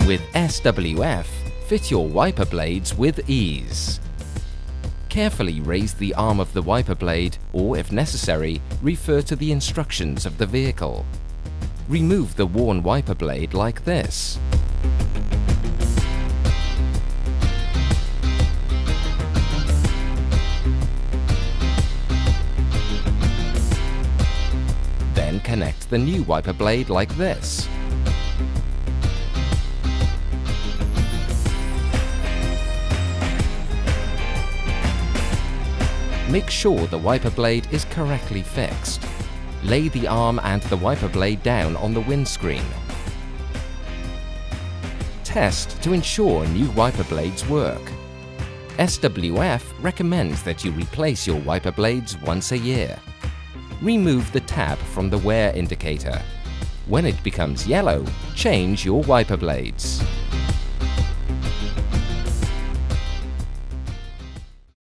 With SWF, fit your wiper blades with ease. Carefully raise the arm of the wiper blade, or if necessary, refer to the instructions of the vehicle. Remove the worn wiper blade like this. Then connect the new wiper blade like this. Make sure the wiper blade is correctly fixed. Lay the arm and the wiper blade down on the windscreen. Test to ensure new wiper blades work. SWF recommends that you replace your wiper blades once a year. Remove the tab from the wear indicator. When it becomes yellow, change your wiper blades.